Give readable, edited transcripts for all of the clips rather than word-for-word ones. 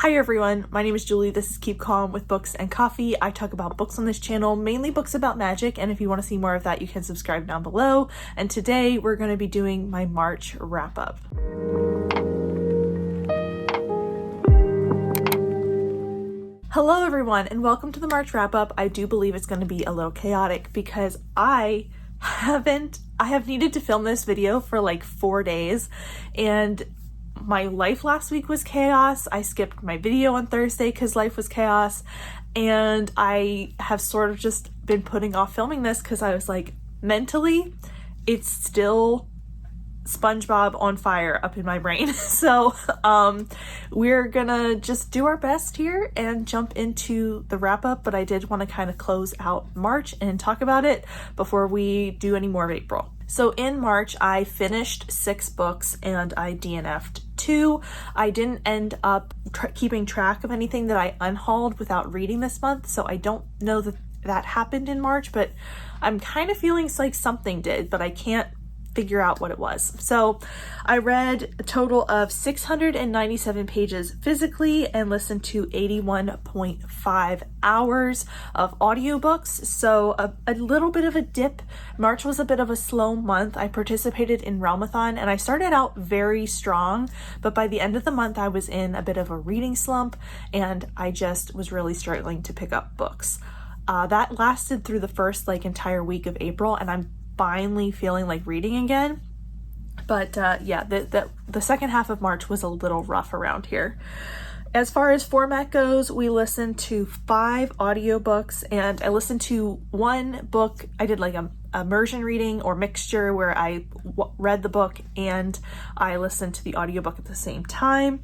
Hi everyone, my name is Julie. This is Keep Calm with Books and Coffee. I talk about books on this channel, mainly books about magic, and if you want to see more of that, you can subscribe down below. And today we're going to be doing my March wrap-up. Hello everyone, and welcome to the March wrap-up. I do believe it's going to be a little chaotic because I have needed to film this video for like 4 days, and my life last week was chaos. I skipped my video on Thursday because life was chaos, and I have sort of just been putting off filming this because I was like, mentally, it's still SpongeBob on fire up in my brain. So we're gonna just do our best here and jump into the wrap up, but I did want to kind of close out March and talk about it before we do any more of April. So in March, I finished 6 books and I DNF'd 2. I didn't end up keeping track of anything that I unhauled without reading this month, so I don't know that that happened in March, but I'm kind of feeling like something did, but I can't figure out what it was. So I read a total of 697 pages physically and listened to 81.5 hours of audiobooks. So a little bit of a dip. March was a bit of a slow month. I participated in Realmathon and I started out very strong, but by the end of the month I was in a bit of a reading slump and I just was really struggling to pick up books. That lasted through the first entire week of April, and I'm finally feeling like reading again. But yeah, the second half of March was a little rough around here. As far as format goes, we listened to 5 audiobooks, and I listened to 1 book. I did like a immersion reading or mixture where I read the book and I listened to the audiobook at the same time.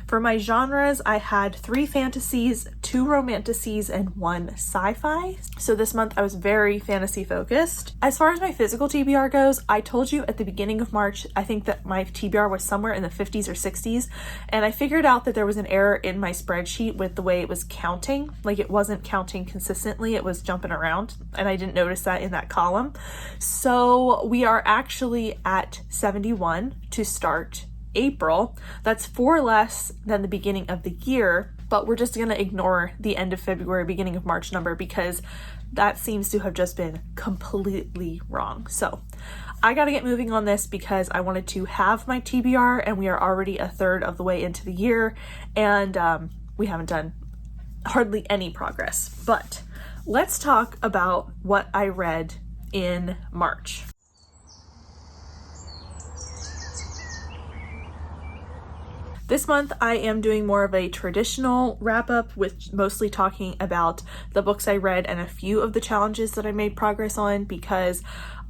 For my genres, I had 3 fantasies, 2 romantasies, and 1 sci-fi. So this month I was very fantasy focused. As far as my physical TBR goes, I told you at the beginning of March, I think that my TBR was somewhere in the 50s or 60s. And I figured out that there was an error in my spreadsheet with the way it was counting. Like, it wasn't counting consistently, it was jumping around. And I didn't notice that in that column. So we are actually at 71 to start April. That's 4 less than the beginning of the year, but we're just going to ignore the end of February, beginning of March number because that seems to have just been completely wrong. So I got to get moving on this because I wanted to have my TBR, and we are already a third of the way into the year, and we haven't done hardly any progress. But let's talk about what I read in March. This month I am doing more of a traditional wrap-up with mostly talking about the books I read and a few of the challenges that I made progress on, because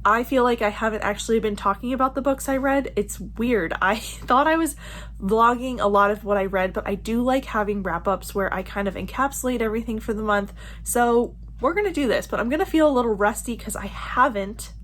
I feel like I haven't actually been talking about the books I read. It's weird. I thought I was vlogging a lot of what I read, but I do like having wrap-ups where I kind of encapsulate everything for the month. So we're going to do this, but I'm going to feel a little rusty because I haven't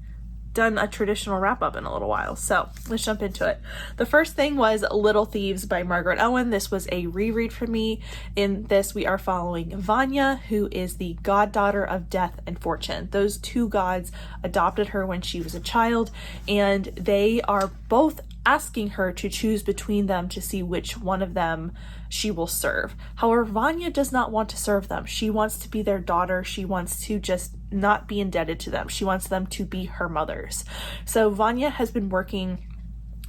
done a traditional wrap-up in a little while. So let's jump into it. The first thing was Little Thieves by Margaret Owen. This was a reread for me. In this, we are following Vanya, who is the goddaughter of Death and Fortune. Those 2 gods adopted her when she was a child, and they are both asking her to choose between them to see which one of them she will serve. However, Vanya does not want to serve them. She wants to be their daughter. She wants to just not be indebted to them. She wants them to be her mothers. So Vanya has been working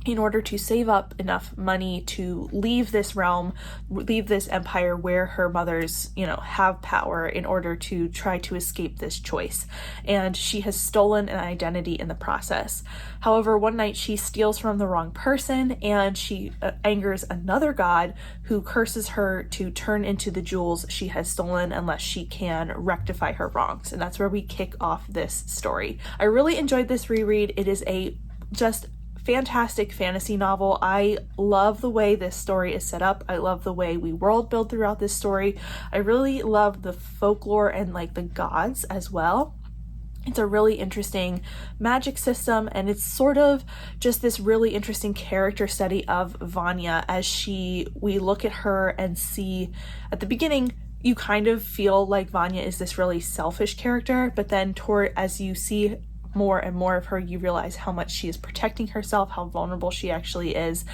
in order to save up enough money to leave this realm, leave this empire where her mothers, have power, in order to try to escape this choice. And she has stolen an identity in the process. However, one night she steals from the wrong person, and she angers another god who curses her to turn into the jewels she has stolen unless she can rectify her wrongs. And that's where we kick off this story. I really enjoyed this reread. It is a just fantastic fantasy novel. I love the way this story is set up. I love the way we world build throughout this story. I really love the folklore and the gods as well. It's a really interesting magic system, and it's sort of just this really interesting character study of Vanya as we look at her and see at the beginning, you kind of feel like Vanya is this really selfish character, but then as you see more and more of her, you realize how much she is protecting herself, how vulnerable she actually is.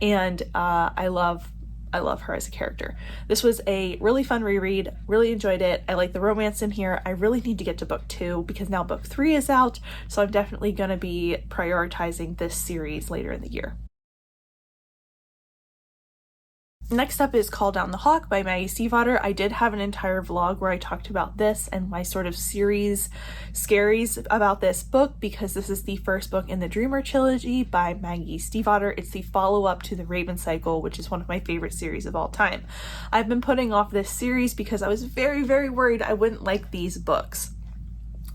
And I love I love her as a character. This was a really fun reread, really enjoyed it. I like the romance in here. I really need to get to book 2 because now book 3 is out, so I'm definitely going to be prioritizing this series later in the year. Next up is Call Down the Hawk by Maggie Stiefvater. I did have an entire vlog where I talked about this and my sort of series scaries about this book because this is the first book in the Dreamer trilogy by Maggie Stiefvater. It's the follow-up to the Raven Cycle, which is one of my favorite series of all time. I've been putting off this series because I was very, very worried I wouldn't like these books.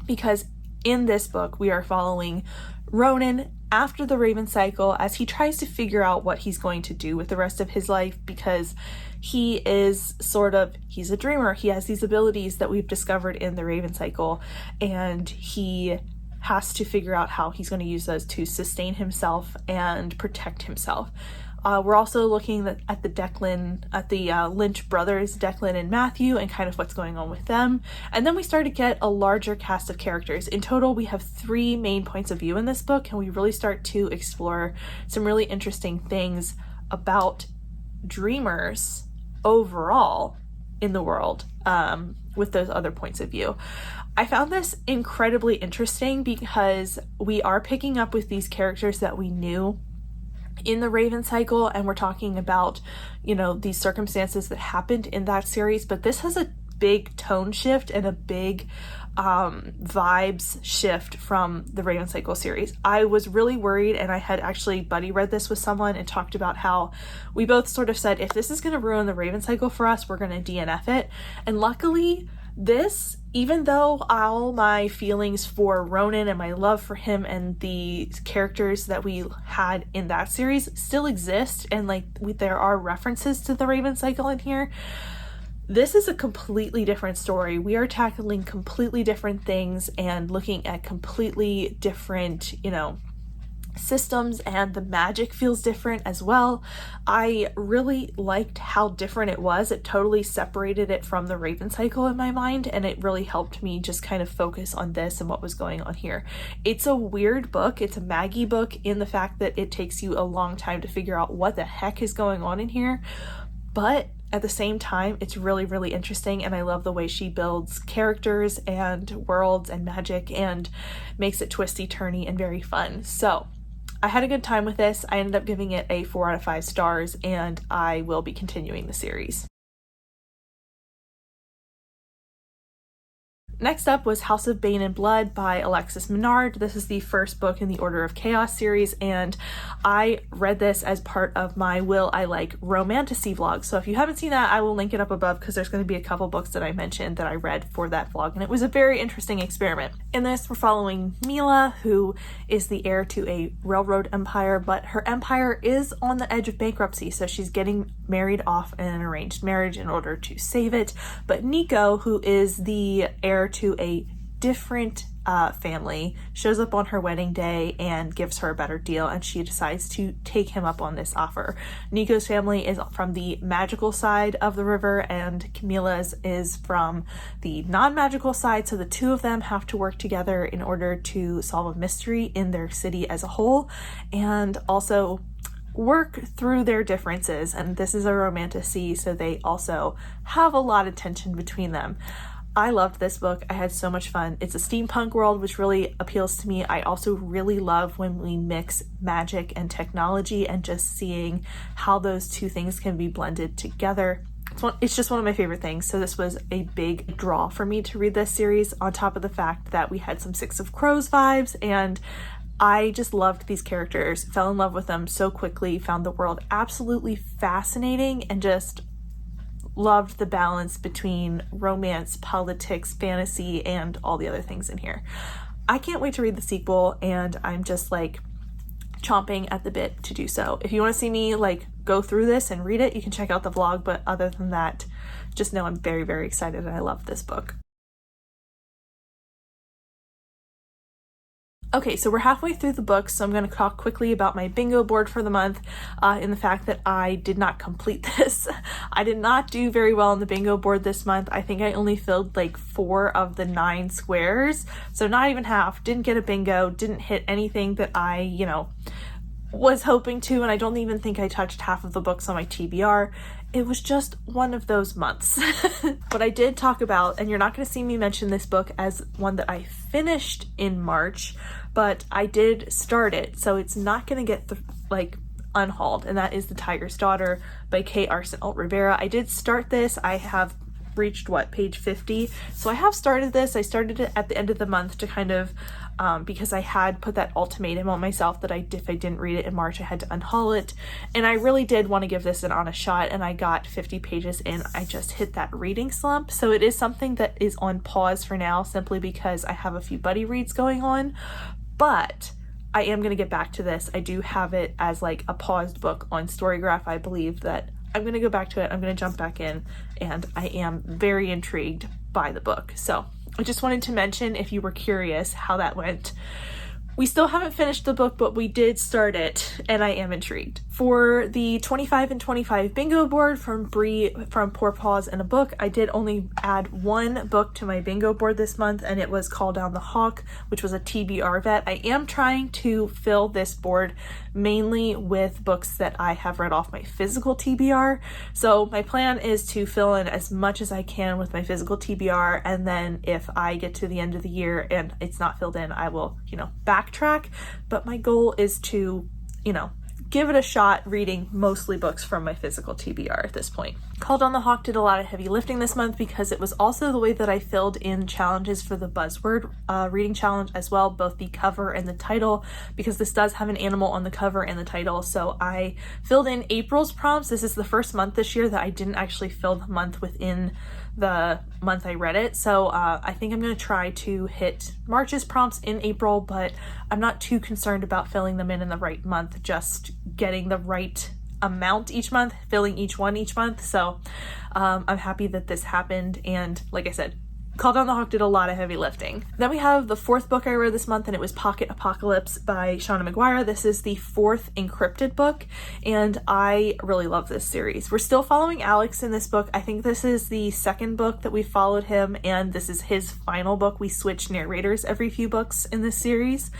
Because in this book, we are following Ronan after the Raven Cycle as he tries to figure out what he's going to do with the rest of his life, because he's a dreamer. He has these abilities that we've discovered in the Raven Cycle, and he has to figure out how he's going to use those to sustain himself and protect himself. We're also looking at the Lynch brothers, Declan and Matthew, and kind of what's going on with them. And then we start to get a larger cast of characters. In total, we have 3 main points of view in this book, and we really start to explore some really interesting things about dreamers overall in the world with those other points of view. I found this incredibly interesting because we are picking up with these characters that we knew in the Raven Cycle, and we're talking about, these circumstances that happened in that series, but this has a big tone shift and a big vibes shift from the Raven Cycle series. I was really worried, and I had actually buddy read this with someone and talked about how we both sort of said, if this is going to ruin the Raven Cycle for us, we're going to DNF it. And luckily, this, even though all my feelings for Ronan and my love for him and the characters that we had in that series still exist, and there are references to the Raven Cycle in here, this is a completely different story. We are tackling completely different things and looking at completely different, systems, and the magic feels different as well. I really liked how different it was. It totally separated it from the Raven Cycle in my mind, and it really helped me just kind of focus on this and what was going on here. It's a weird book. It's a Maggie book in the fact that it takes you a long time to figure out what the heck is going on in here, but at the same time, it's really, really interesting, and I love the way she builds characters and worlds and magic and makes it twisty-turny and very fun. So I had a good time with this. I ended up giving it a 4 out of 5 stars, and I will be continuing the series. Next up was House of Bane and Blood by Alexis Menard. This is the first book in the Order of Chaos series, and I read this as part of my Will I Like Romantasy vlog. So if you haven't seen that, I will link it up above because there's going to be a couple books that I mentioned that I read for that vlog, and it was a very interesting experiment. In this, we're following Mila, who is the heir to a railroad empire, but her empire is on the edge of bankruptcy, so she's getting married off in an arranged marriage in order to save it. But Nico, who is the heir to a different family, shows up on her wedding day and gives her a better deal, and she decides to take him up on this offer. Nico's family is from the magical side of the river, and Camila's is from the non-magical side, so the two of them have to work together in order to solve a mystery in their city as a whole, and also work through their differences. And this is a romantasy, so they also have a lot of tension between them. I loved this book. I had so much fun. It's a steampunk world, which really appeals to me. I also really love when we mix magic and technology and just seeing how those two things can be blended together. It's just one of my favorite things. So this was a big draw for me to read this series, on top of the fact that we had some Six of Crows vibes, and I just loved these characters, fell in love with them so quickly, found the world absolutely fascinating, and just loved the balance between romance, politics, fantasy, and all the other things in here. I can't wait to read the sequel, and I'm just chomping at the bit to do so. If you want to see me go through this and read it, you can check out the vlog, but other than that, just know I'm very, very excited and I love this book. Okay, so we're halfway through the book, so I'm going to talk quickly about my bingo board for the month, in the fact that I did not complete this. I did not do very well on the bingo board this month. I think I only filled 4 of the 9 squares, so not even half. Didn't get a bingo, didn't hit anything that I, was hoping to, and I don't even think I touched half of the books on my TBR. it was just one of those months. But I did talk about, and you're not going to see me mention this book as one that I finished in March, but I did start it, so it's not going to get unhauled, and that is The Tiger's Daughter by Kay Arsenault Rivera. I did start this. I have reached page 50, so I have started this. I started it at the end of the month to kind of because I had put that ultimatum on myself that if I didn't read it in March, I had to unhaul it, and I really did want to give this an honest shot, and I got 50 pages in. I just hit that reading slump, so it is something that is on pause for now, simply because I have a few buddy reads going on, but I am going to get back to this. I do have it as a paused book on Storygraph. I believe that I'm going to go back to it. I'm going to jump back in, and I am very intrigued by the book. So I just wanted to mention, if you were curious, how that went. We still haven't finished the book, but we did start it, and I am intrigued. For the 25 and 25 bingo board from Bree from Poor Paws and a Book, I did only add one book to my bingo board this month, and it was Call Down the Hawk, which was a TBR vet. I am trying to fill this board mainly with books that I have read off my physical TBR. So my plan is to fill in as much as I can with my physical TBR, and then if I get to the end of the year and it's not filled in, I will, backtrack. But my goal is to, give it a shot reading mostly books from my physical TBR at this point. Call Down the Hawk did a lot of heavy lifting this month because it was also the way that I filled in challenges for the Buzzword reading challenge as well, both the cover and the title, because this does have an animal on the cover and the title. So I filled in April's prompts. This is the first month this year that I didn't actually fill the month within the month I read it. So I think I'm going to try to hit March's prompts in April, but I'm not too concerned about filling them in the right month, just getting the right amount each month, filling each one each month. So I'm happy that this happened, and like I said, Call Down the Hawk did a lot of heavy lifting. Then we have the fourth book I read this month, and it was Pocket Apocalypse by Shauna Maguire. This is the fourth encrypted book, and I really love this series. We're still following Alex in this book. I think this is the second book that we followed him, and this is his final book. We switch narrators every few books in this series,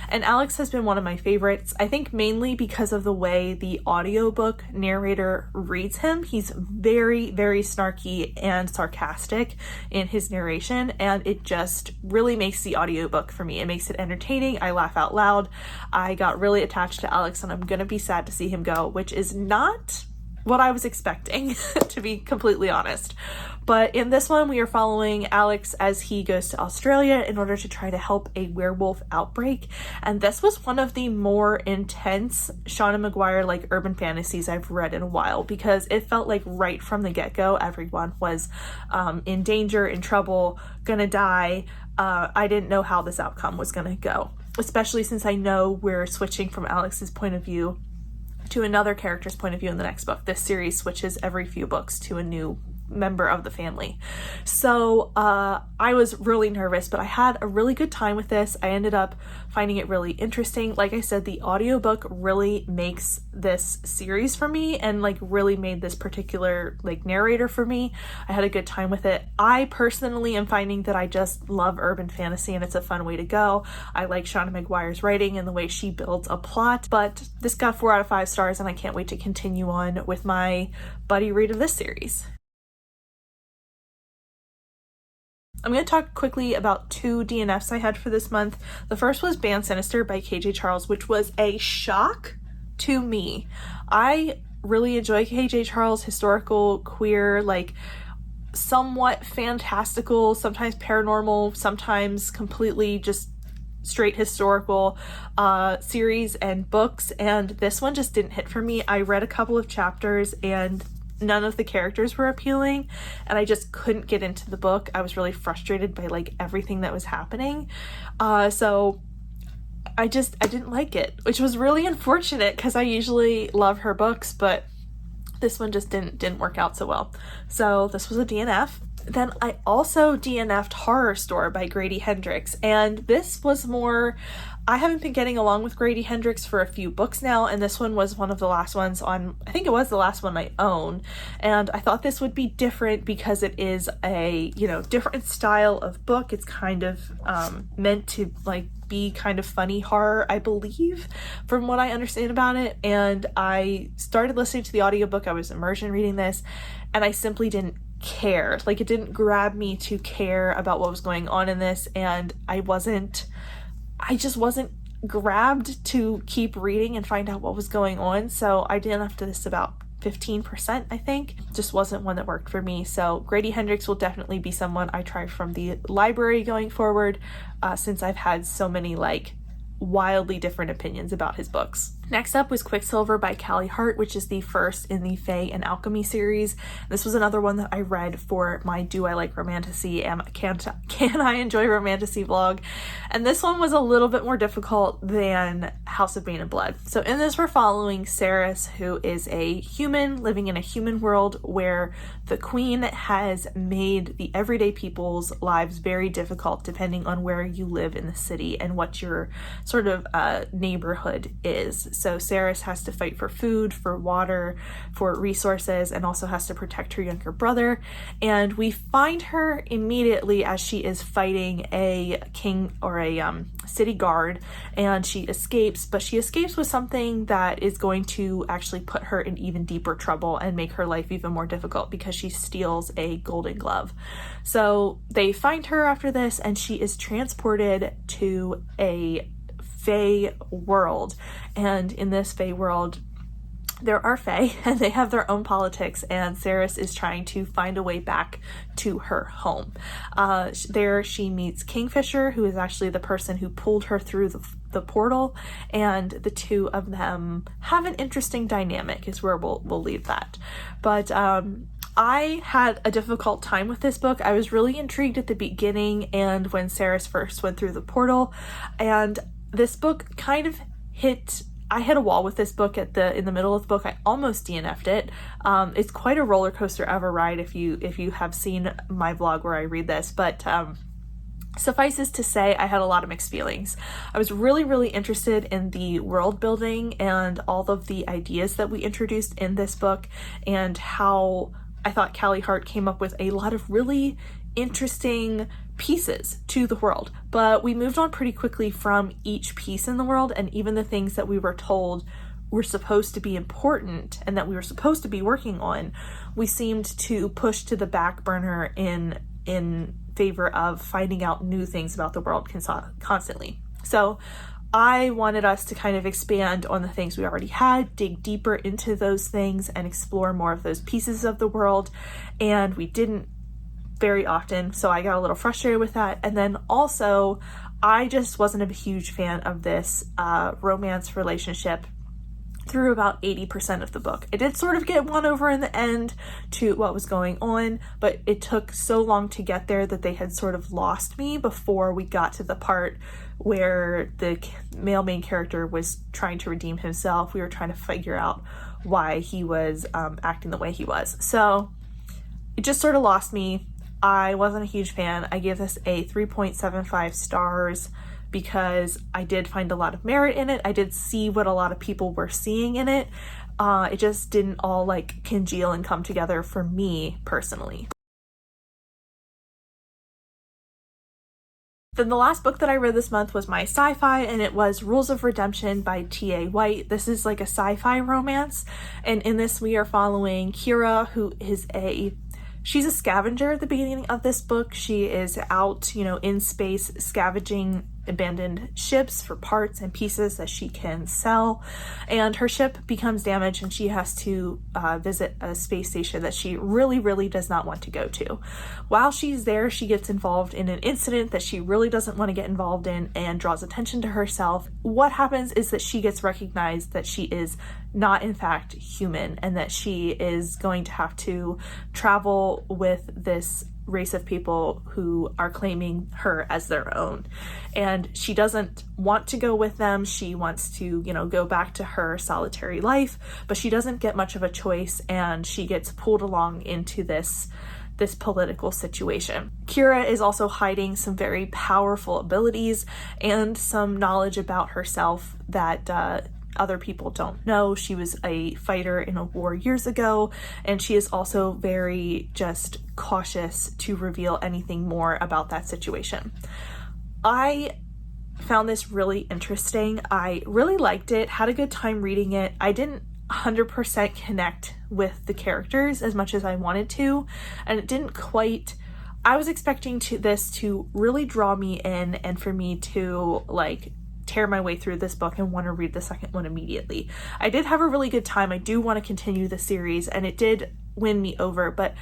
and Alex has been one of my favorites. I think mainly because of the way the audiobook narrator reads him. He's very, very snarky and sarcastic in his narration, and it just really makes the audiobook for me. It makes it entertaining. I laugh out loud. I got really attached to Alex, and I'm gonna be sad to see him go, which is not what I was expecting, to be completely honest. But in this one, we are following Alex as he goes to Australia in order to try to help a werewolf outbreak. And this was one of the more intense Shauna Maguire urban fantasies I've read in a while, because it felt like right from the get-go, everyone was in danger, in trouble, gonna die. I didn't know how this outcome was gonna go, especially since I know we're switching from Alex's point of view to another character's point of view in the next book. This series switches every few books to a new member of the family. So I was really nervous, but I had a really good time with this. I ended up finding it really interesting. Like I said, the audiobook really makes this series for me, and really made this particular narrator for me. I had a good time with it. I personally am finding that I just love urban fantasy, and it's a fun way to go. I like Shauna Maguire's writing and the way she builds a plot, but this got 4 out of 5 stars, and I can't wait to continue on with my buddy read of this series. I'm going to talk quickly about 2 DNFs I had for this month. The first was Band Sinister by KJ Charles, which was a shock to me. I really enjoy KJ Charles' historical, queer, somewhat fantastical, sometimes paranormal, sometimes completely just straight historical series and books, and this one just didn't hit for me. I read a couple of chapters and none of the characters were appealing, and I just couldn't get into the book. I was really frustrated by everything that was happening. So I didn't like it, which was really unfortunate because I usually love her books, but this one just didn't work out so well. So this was a DNF. then I also DNF'd Horror Store by Grady Hendrix, and this was more, I haven't been getting along with Grady Hendrix for a few books now, and this one was one of the last ones on, I think it was the last one I own, and I thought this would be different because it is a, you know, different style of book. It's kind of meant to like be kind of funny horror, I believe, from what I understand about it. And I started listening to the audiobook. I was immersion reading this, and I simply didn't care. Like, it didn't grab me to care about what was going on in this, and I just wasn't grabbed to keep reading and find out what was going on. So I DNF'd this about 15%, I think. Just wasn't one that worked for me. So Grady Hendrix will definitely be someone I try from the library going forward, since I've had so many like wildly different opinions about his books. Next up was Quicksilver by Callie Hart, which is the first in the Fae and Alchemy series. This was another one that I read for my Do I Like Romantasy and Can I Enjoy Romantasy vlog. And this one was a little bit more difficult than House of Bane and Blood. So in this, we're following Ceres, who is a human living in a human world where the queen has made the everyday people's lives very difficult depending on where you live in the city and what your sort of neighborhood is. So Ceres has to fight for food, for water, for resources, and also has to protect her younger brother. And we find her immediately as she is fighting a king or a city guard, and she escapes, but she escapes with something that is going to actually put her in even deeper trouble and make her life even more difficult, because she steals a golden glove. So they find her after this, and she is transported to a Fae world, and in this Fae world there are Fae and they have their own politics, and Ceres is trying to find a way back to her home. There she meets Kingfisher, who is actually the person who pulled her through the portal, and the two of them have an interesting dynamic, is where we'll leave that. But I had a difficult time with this book. I was really intrigued at the beginning and when Ceres first went through the portal, and this book kind of I hit a wall with this book in the middle of the book. I almost DNF'd it. It's quite a roller coaster of a ride if you have seen my vlog where I read this, but suffices to say, I had a lot of mixed feelings. I was really, really interested in the world building and all of the ideas that we introduced in this book, and how I thought Callie Hart came up with a lot of really interesting pieces to the world. But we moved on pretty quickly from each piece in the world, and even the things that we were told were supposed to be important and that we were supposed to be working on, we seemed to push to the back burner in favor of finding out new things about the world constantly. So I wanted us to kind of expand on the things we already had, dig deeper into those things, and explore more of those pieces of the world, and we didn't very often, so I got a little frustrated with that. And then also, I just wasn't a huge fan of this romance relationship through about 80% of the book. It did sort of get won over in the end to what was going on, but it took so long to get there that they had sort of lost me before we got to the part where the male main character was trying to redeem himself. We were trying to figure out why he was acting the way he was. So it just sort of lost me. I wasn't a huge fan. I gave this a 3.75 stars because I did find a lot of merit in it. I did see what a lot of people were seeing in it. It just didn't all like congeal and come together for me personally. Then the last book that I read this month was my sci-fi, and it was Rules of Redemption by T.A. White. This is like a sci-fi romance, and in this we are following Kira, who is she's a scavenger at the beginning of this book. She is out, in space scavenging abandoned ships for parts and pieces that she can sell, and her ship becomes damaged and she has to visit a space station that she really, really does not want to go to. While she's there, she gets involved in an incident that she really doesn't want to get involved in and draws attention to herself. What happens is that she gets recognized that she is not in fact human, and that she is going to have to travel with this race of people who are claiming her as their own, and she doesn't want to go with them. She wants to go back to her solitary life, but she doesn't get much of a choice, and she gets pulled along into this this political situation. Kira is also hiding some very powerful abilities and some knowledge about herself that other people don't know. She was a fighter in a war years ago, and she is also very just cautious to reveal anything more about that situation. I found this really interesting. I really liked it, had a good time reading it. I didn't 100% connect with the characters as much as I wanted to, and it didn't quite. I was expecting this to really draw me in and for me to like tear my way through this book and want to read the second one immediately. I did have a really good time. I do want to continue the series, and it did win me over, but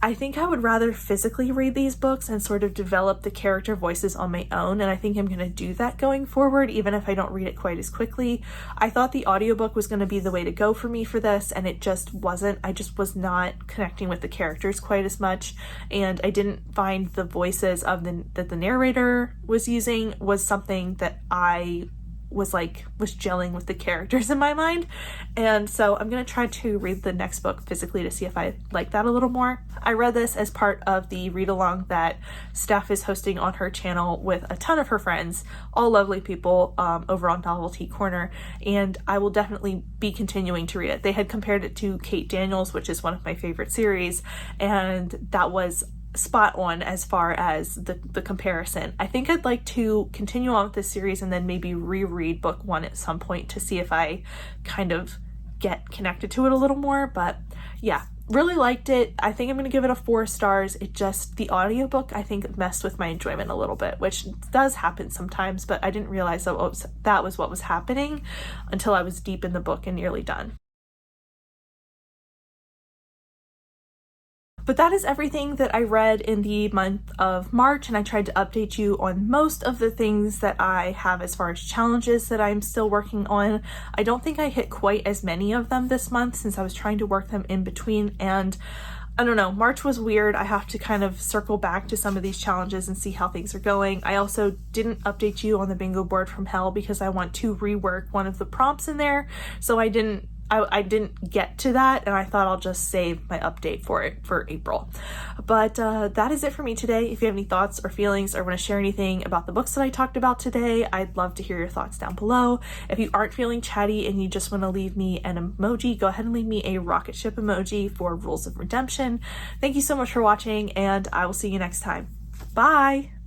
I think I would rather physically read these books and sort of develop the character voices on my own, and I think I'm going to do that going forward, even if I don't read it quite as quickly. I thought the audiobook was going to be the way to go for me for this, and it just wasn't. I just was not connecting with the characters quite as much, and I didn't find the voices of that the narrator was using was something that I was gelling with the characters in my mind. And so I'm going to try to read the next book physically to see if I like that a little more. I read this as part of the read along that Steph is hosting on her channel with a ton of her friends, all lovely people, over on Novelty Corner, and I will definitely be continuing to read it. They had compared it to Kate Daniels, which is one of my favorite series, and that was spot on as far as the comparison. I think I'd like to continue on with this series and then maybe reread book one at some point to see if I kind of get connected to it a little more. But yeah, really liked it. I think I'm going to give it a 4 stars. It just, the audiobook I think messed with my enjoyment a little bit, which does happen sometimes, but I didn't realize that was what was happening until I was deep in the book and nearly done. But that is everything that I read in the month of March, and I tried to update you on most of the things that I have as far as challenges that I'm still working on. I don't think I hit quite as many of them this month since I was trying to work them in between, and I don't know, March was weird. I have to kind of circle back to some of these challenges and see how things are going. I also didn't update you on the bingo board from hell because I want to rework one of the prompts in there, so I didn't get to that, and I thought I'll just save my update for it for April. But that is it for me today. If you have any thoughts or feelings or want to share anything about the books that I talked about today, I'd love to hear your thoughts down below. If you aren't feeling chatty and you just want to leave me an emoji, go ahead and leave me a rocket ship emoji for Rules of Redemption. Thank you so much for watching, and I will see you next time. Bye!